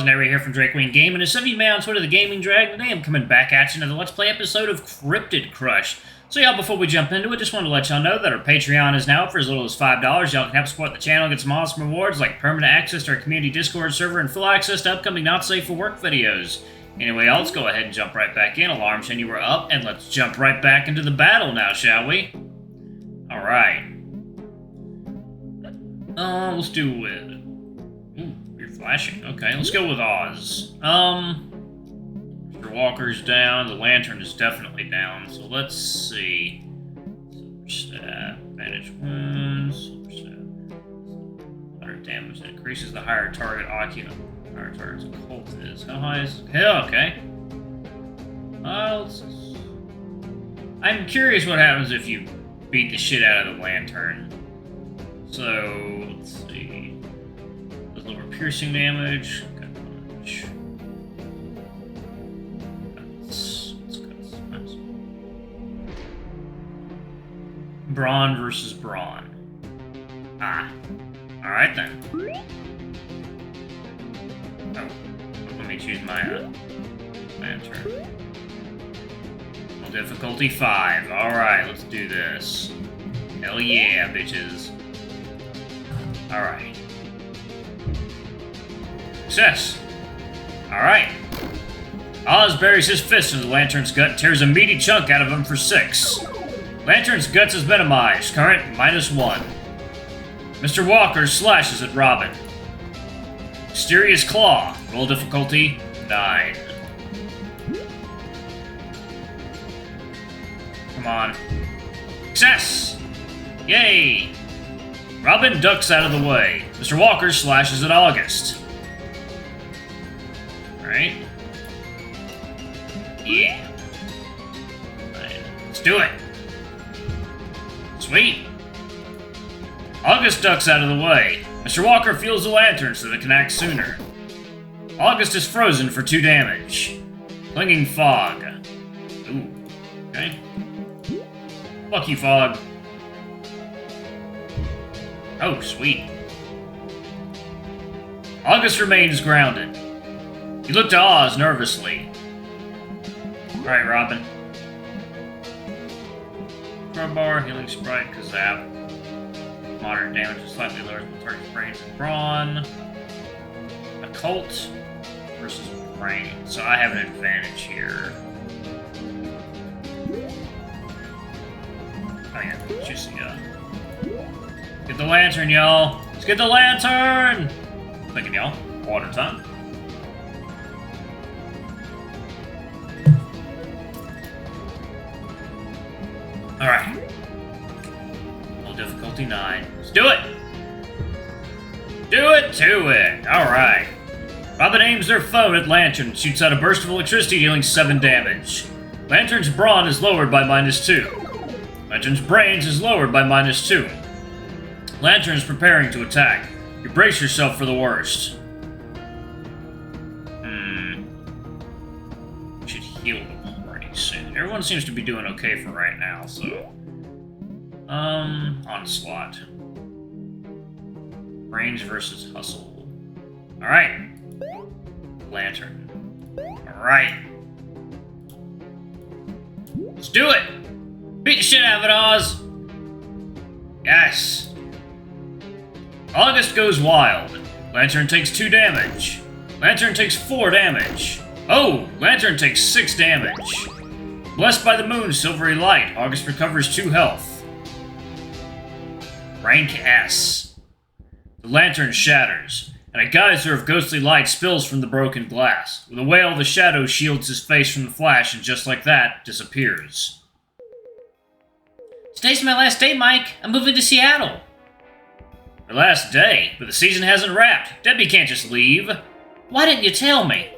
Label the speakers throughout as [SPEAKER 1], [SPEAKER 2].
[SPEAKER 1] Legendary here from Drake Wayne Gaming. And some of you may on Twitter, the Gaming Drag. Today I'm coming back at you another Let's Play episode of Cryptid Crush. So y'all, before we jump into it, just wanted to let y'all know that our Patreon is now up for as little as $5. Y'all can help support the channel, get some awesome rewards like permanent access to our community Discord server and full access to upcoming Not Safe for Work videos. Anyway, let's go ahead and jump right back in. Alarm chain, you were up, and let's jump right back into the battle now, shall we? Alright. Let's do with... Ooh, you're flashing. Okay, let's go with Oz. Mr. Walker's down. The lantern is definitely down. So let's see. Silver staff, bandage wounds, silver staff. 100 damage that increases the higher target occupant. Higher target's occult is. How high is it? Yeah, okay. I'm curious what happens if you beat the shit out of the lantern. So, let's see. Does lower piercing damage. Got punch. Let's go. Nice. Brawn versus brawn. Ah. Alright then. Oh. Let me choose my lantern. Well, difficulty 5. Alright, let's do this. Hell yeah, bitches. Alright. Success. Alright. Oz buries his fist into the lantern's gut and tears a meaty chunk out of him for 6. Lantern's guts is minimized. Current -1. Mr. Walker slashes at Robynn. Mysterious Claw. Roll difficulty 9. Come on. Success! Yay! Robynn ducks out of the way. Mr. Walker slashes at August. Alright. Yeah. Right. Let's do it. Sweet. August ducks out of the way. Mr. Walker feels the lantern so that it can act sooner. August is frozen for 2 damage. Clinging Fog. Ooh. Okay. Fuck you, Fog. Oh, sweet. August remains grounded. He looked to Oz nervously. Alright, Robynn. Crowbar, Healing Sprite, Kazap. Moderate damage is slightly lower than the target's brains and brawn. Occult versus brain. So I have an advantage here. Oh yeah, just get the lantern, y'all! Let's get the lantern! Thinking, y'all. Water time. Alright. Well, difficulty 9. Let's do it! Do it to it! Alright. Robynn aims their phone at Lantern and shoots out a burst of electricity dealing 7 damage. Lantern's brawn is lowered by -2. Lantern's brains is lowered by -2. Lantern's preparing to attack. You brace yourself for the worst. We should heal them pretty soon. Everyone seems to be doing okay for right now, so... Onslaught. Brains versus Hustle. Alright. Lantern. Alright. Let's do it! Beat the shit out of it, Oz! Yes! August goes wild. Lantern takes 2 damage. Lantern takes 4 damage. Oh! Lantern takes 6 damage. Blessed by the moon's silvery light, August recovers 2 health. Rank S. The lantern shatters, and a geyser of ghostly light spills from the broken glass. With a wail, the shadow shields his face from the flash, and just like that, disappears. Today's my last day, Mike. I'm moving to Seattle. Your last day? But the season hasn't wrapped. Debbie can't just leave. Why didn't you tell me?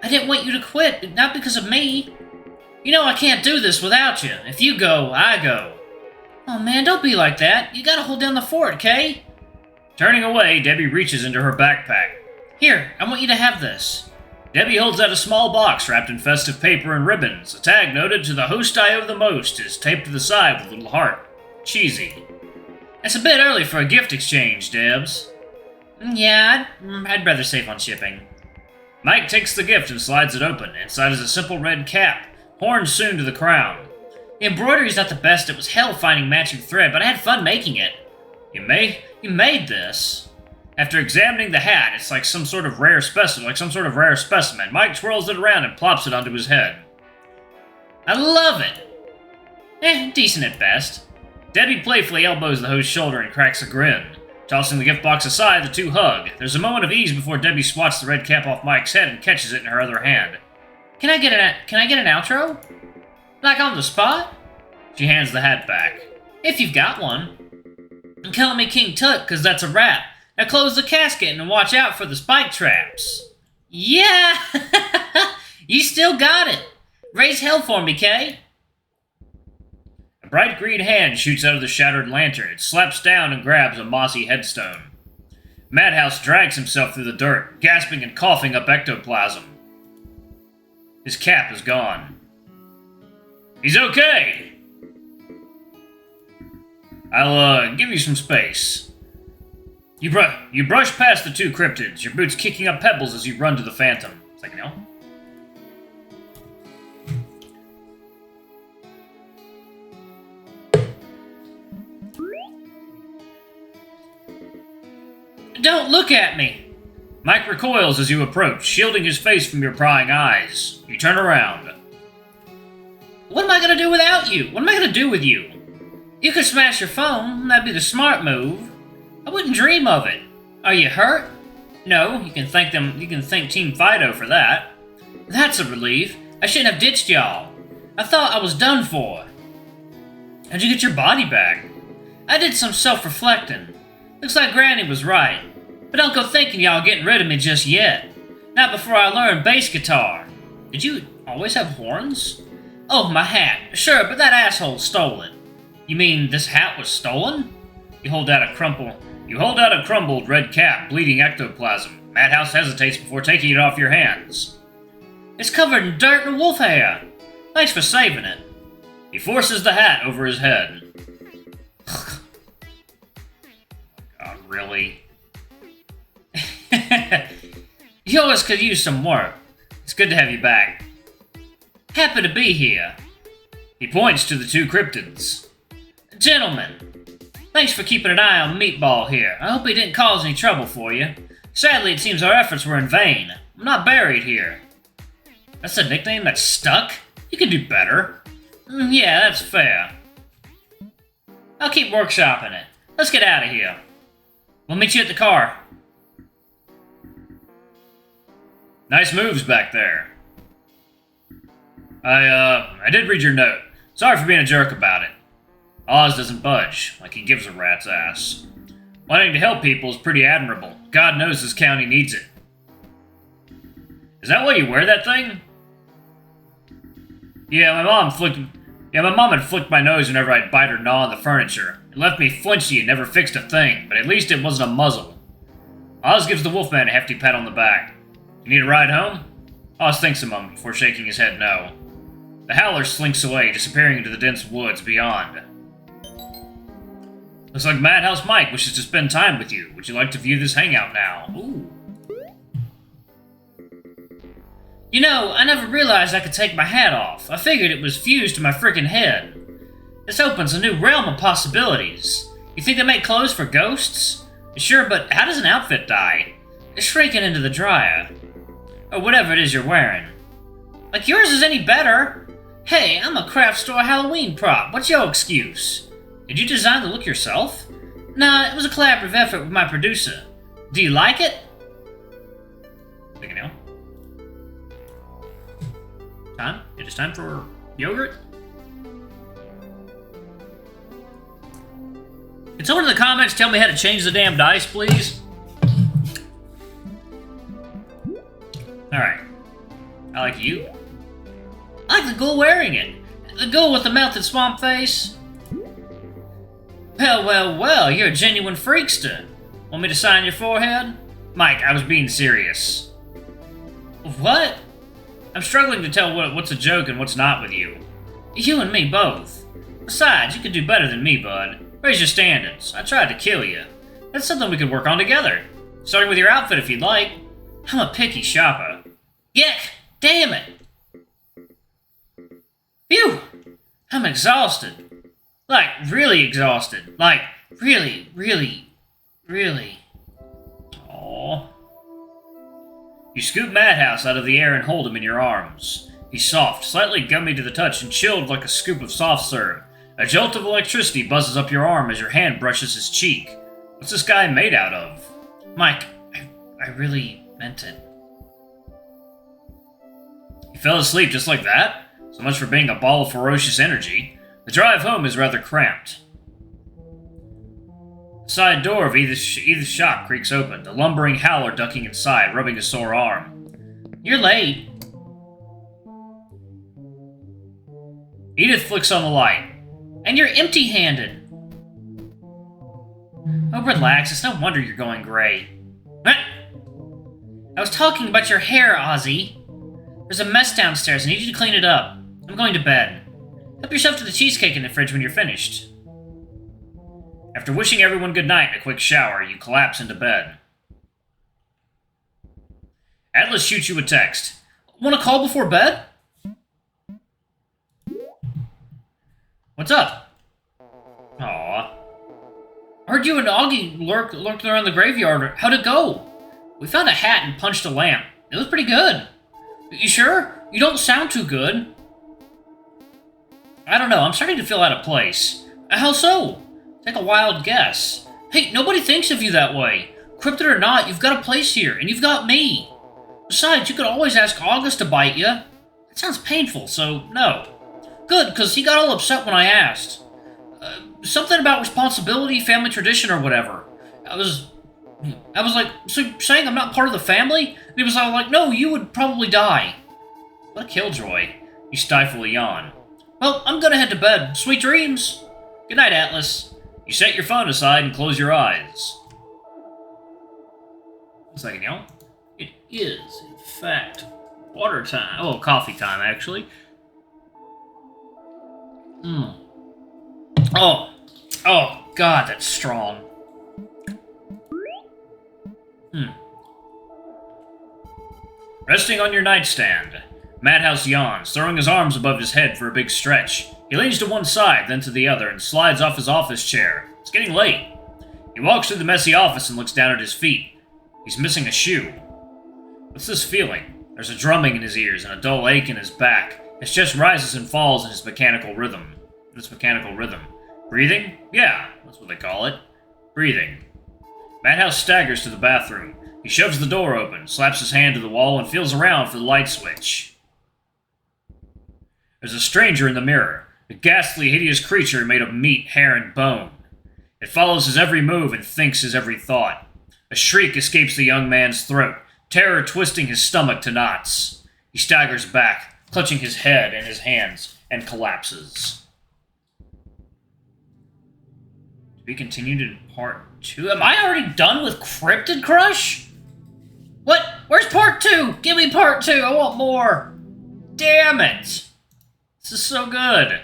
[SPEAKER 1] I didn't want you to quit, not because of me. You know I can't do this without you. If you go, I go. Oh man, don't be like that. You gotta hold down the fort, okay? Turning away, Debbie reaches into her backpack. Here, I want you to have this. Debbie holds out a small box wrapped in festive paper and ribbons. A tag noted to the host I owe the most is taped to the side with a little heart. Cheesy. It's a bit early for a gift exchange, Debs. Yeah, I'd rather save on shipping. Mike takes the gift and slides it open. Inside is a simple red cap, horns sewn to the crown. The embroidery's not the best. It was hell finding matching thread, but I had fun making it. You made this? After examining the hat, it's like some sort of rare specimen. Mike twirls it around and plops it onto his head. I love it. Decent at best. Debbie playfully elbows the host's shoulder and cracks a grin. Tossing the gift box aside, the two hug. There's a moment of ease before Debbie swats the red cap off Mike's head and catches it in her other hand. Can I get an outro? Like on the spot? She hands the hat back. If you've got one. And call me King Tut, cause that's a wrap. Now close the casket and watch out for the spike traps. Yeah! You still got it. Raise hell for me, Kay. A bright green hand shoots out of the shattered lantern. It slaps down and grabs a mossy headstone. Madhouse drags himself through the dirt, gasping and coughing up ectoplasm. His cap is gone. He's okay! I'll, give you some space. You brush past the two cryptids, your boots kicking up pebbles as you run to the Phantom. It's like, no. Don't look at me! Mike recoils as you approach, shielding his face from your prying eyes. You turn around. What am I gonna do without you? What am I gonna do with you? You could smash your phone, that'd be the smart move. I wouldn't dream of it. Are you hurt? No, you can thank Team Fido for that. That's a relief. I shouldn't have ditched y'all. I thought I was done for. How'd you get your body back? I did some self-reflecting. Looks like Granny was right. But don't go thinking y'all getting rid of me just yet. Not before I learn bass guitar. Did you always have horns? Oh, my hat. Sure, but that asshole stole it. You mean this hat was stolen? You hold out a crumbled red cap, bleeding ectoplasm. Madhouse hesitates before taking it off your hands. It's covered in dirt and wolf hair. Thanks for saving it. He forces the hat over his head. God, really? Yours could use some work. It's good to have you back. Happy to be here. He points to the two cryptids. Gentlemen, thanks for keeping an eye on Meatball here. I hope he didn't cause any trouble for you. Sadly, it seems our efforts were in vain. I'm not buried here. That's a nickname that's stuck? You can do better. Yeah, that's fair. I'll keep workshopping it. Let's get out of here. We'll meet you at the car. Nice moves back there. I did read your note. Sorry for being a jerk about it. Oz doesn't budge, like he gives a rat's ass. Wanting to help people is pretty admirable. God knows this county needs it. Is that why you wear that thing? Yeah, my mom had flicked my nose whenever I'd bite or gnaw on the furniture. It left me flinchy and never fixed a thing, but at least it wasn't a muzzle. Oz gives the Wolfman a hefty pat on the back. You need a ride home? Oz thinks a moment before shaking his head no. The howler slinks away, disappearing into the dense woods beyond. Looks like Madhouse Mike wishes to spend time with you. Would you like to view this hangout now? Ooh. You know, I never realized I could take my hat off. I figured it was fused to my frickin' head. This opens a new realm of possibilities. You think they make clothes for ghosts? Sure, but how does an outfit die? It's shrinking into the dryer. Or whatever it is you're wearing. Like yours is any better. Hey, I'm a craft store Halloween prop. What's your excuse? Did you design the look yourself? Nah, it was a collaborative effort with my producer. Do you like it? Think now. Time? It is time for yogurt? Can someone in the comments tell me how to change the damn dice, please? Alright. I like you. I like the ghoul wearing it. The ghoul with the melted swamp face. Well, you're a genuine freakster. Want me to sign your forehead? Mike, I was being serious. What? I'm struggling to tell what's a joke and what's not with you. You and me both. Besides, you could do better than me, bud. Raise your standards. I tried to kill you. That's something we could work on together. Starting with your outfit if you'd like. I'm a picky shopper. Yuck! Damn it! Phew! I'm exhausted. Like, really exhausted. Like, really, really, really. Aww. You scoop Madhouse out of the air and hold him in your arms. He's soft, slightly gummy to the touch, and chilled like a scoop of soft serve. A jolt of electricity buzzes up your arm as your hand brushes his cheek. What's this guy made out of? Mike, I really meant it. He fell asleep just like that? So much for being a ball of ferocious energy. The drive home is rather cramped. The side door of either shop creaks open, the lumbering howler ducking inside, rubbing a sore arm. You're late. Edith flicks on the light. And you're empty-handed. Oh, relax. It's no wonder you're going gray. I was talking about your hair, Ozzy. There's a mess downstairs. I need you to clean it up. I'm going to bed. Help yourself to the cheesecake in the fridge when you're finished. After wishing everyone good night and a quick shower, you collapse into bed. Atlas shoots you a text. Want to call before bed? What's up? Aw. Heard you and Augie lurking around the graveyard. How'd it go? We found a hat and punched a lamp. It was pretty good. You sure? You don't sound too good. I don't know. I'm starting to feel out of place. How so? Take a wild guess. Hey, nobody thinks of you that way. Cryptid or not, you've got a place here, and you've got me. Besides, you could always ask August to bite you. That sounds painful, so no. Good, because he got all upset when I asked. Something about responsibility, family tradition, or whatever. I was like, so you're saying I'm not part of the family? And he was all like, no, you would probably die. What a killjoy. You stifle a yawn. Well, I'm gonna head to bed. Sweet dreams. Good night, Atlas. You set your phone aside and close your eyes. 1 second, y'all. It is, in fact, water time. Oh, coffee time, actually. Oh, God, that's strong. Resting on your nightstand, Madhouse yawns, throwing his arms above his head for a big stretch. He leans to one side, then to the other, and slides off his office chair. It's getting late. He walks through the messy office and looks down at his feet. He's missing a shoe. What's this feeling? There's a drumming in his ears and a dull ache in his back. His chest rises and falls in his mechanical rhythm. Breathing? Yeah, that's what they call it. Breathing. Madhouse staggers to the bathroom. He shoves the door open, slaps his hand to the wall, and feels around for the light switch. There's a stranger in the mirror, a ghastly, hideous creature made of meat, hair, and bone. It follows his every move and thinks his every thought. A shriek escapes the young man's throat, terror twisting his stomach to knots. He staggers back, clutching his head in his hands, and collapses. To be continued in part 2? Am I already done with Cryptid Crush? What? Where's part 2? Give me part 2. I want more. Damn it. This is so good.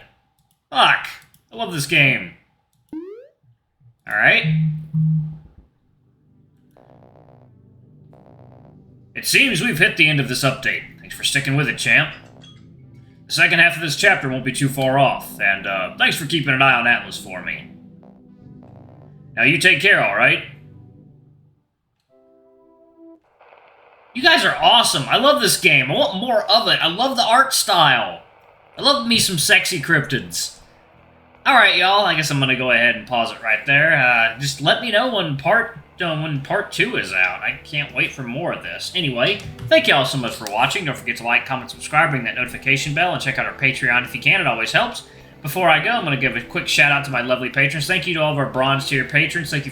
[SPEAKER 1] Fuck. I love this game. Alright. It seems we've hit the end of this update. Thanks for sticking with it, champ. The second half of this chapter won't be too far off, and thanks for keeping an eye on Atlas for me. Now you take care, alright? You guys are awesome. I love this game. I want more of it. I love the art style. I love me some sexy cryptids. Alright, y'all. I guess I'm gonna go ahead and pause it right there. Just let me know when part 2 is out. I can't wait for more of this. Anyway, thank y'all so much for watching. Don't forget to like, comment, subscribe, ring that notification bell, and check out our Patreon if you can. It always helps. Before I go, I'm going to give a quick shout out to my lovely patrons. Thank you to all of our bronze tier patrons. Thank you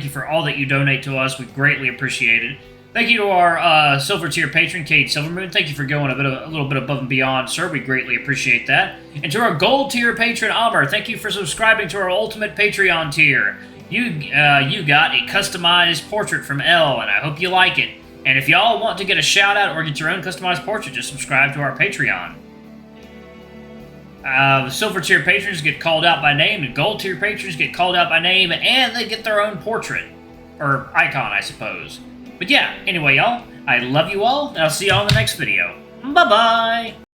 [SPEAKER 1] for all that you donate to us. We greatly appreciate it. Thank you to our silver tier patron, Cade Silvermoon. Thank you for going a little bit above and beyond, sir. We greatly appreciate that. And to our gold tier patron, Amr, thank you for subscribing to our ultimate Patreon tier. You got a customized portrait from Elle, and I hope you like it. And if y'all want to get a shout out or get your own customized portrait, just subscribe to our Patreon. The silver tier patrons get called out by name, and gold tier patrons get called out by name, and they get their own portrait. Or icon, I suppose. But yeah, anyway, y'all, I love you all, and I'll see you all in the next video. Bye-bye!